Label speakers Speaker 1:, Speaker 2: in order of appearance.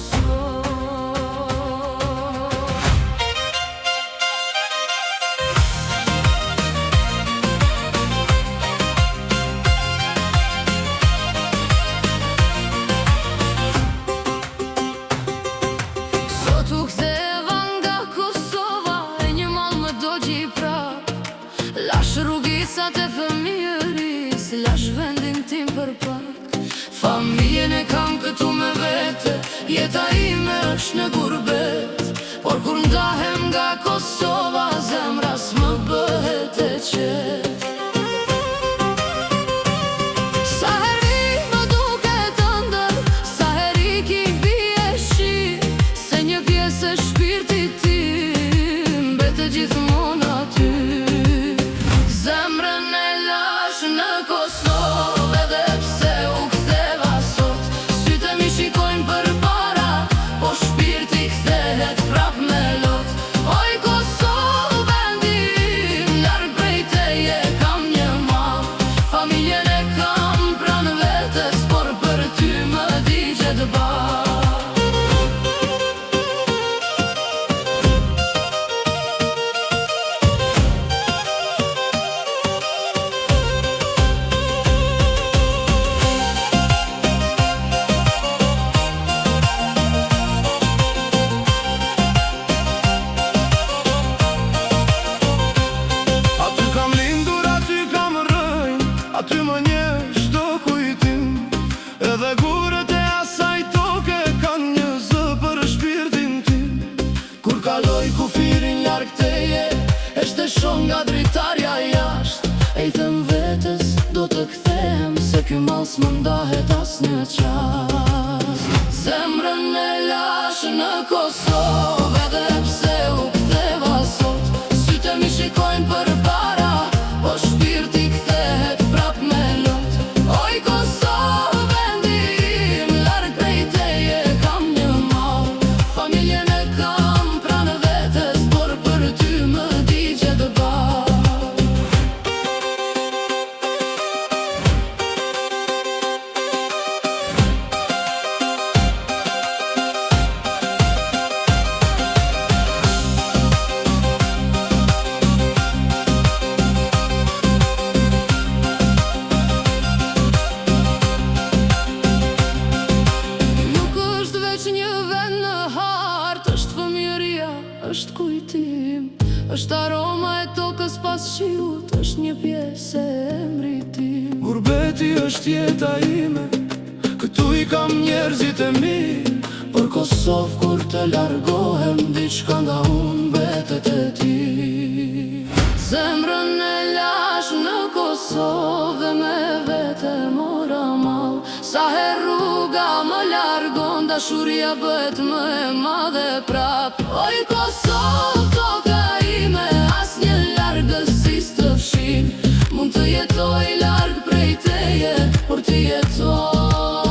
Speaker 1: Kosovë. Sot u ktheva nga Kosova, e një mall më dogji prap. Lash rrugicat e fëmijëris, lash vendin tim për pak. Familjen e kam këtu me vete, jeta ime është në gurbet. Por kur ndahem nga Kosova, zemra s'më bëhet e qet. Sa heri më duket ëndër, sa heri ki bie shi, se një pjesë e shpirtit tim mbetet gjithmonë aty. Zemrën e lash në Kosovë, edhe pse u ktheva sot. Sytë mi shikojnë përpara, po shpirti kthehet prap me lot. Oj Kosovë vendi im, larg prej teje kam një mall. Familjen e kam pranë vetes, por për ty më digjet ball.
Speaker 2: Aty më një çdo kujtim, edhe gurët e asaj toke kanë një zë për shpirtin tim.
Speaker 1: Kur kaloj kufirin larg teje, e shteshon nga dritarja jasht. E i them vetes do të kthehem, se ky mall s'më ndahet asnjë qast. Zemrën e lash në Kosovë, edhe pse u ktheva sot. Sytë mi shikojnë përpara, po shpirti kthehet prap me lot. Oj Kosovë vendi im, larg prej teje kam një mall. Familjen e kam pranë vetes, por për ty më digjet ball. Është kujtim, është aroma e tokës pas shiut, është një pjesë e emrit tim.
Speaker 2: Gurbeti është jeta ime, këtu i kam njerëzit e mi.
Speaker 1: Por Kosovë kur të largohem, diçka nga unë mbetet e ti. Zemrën e lash në Kosovë, me vete mora mall. Sa her rruga më largon, dashuria bëhet më e madhe prap. Oj Kosovë, toka ime, asnjë largësi s'të fshin. Mund të jetoj larg prej teje, por ti jetoj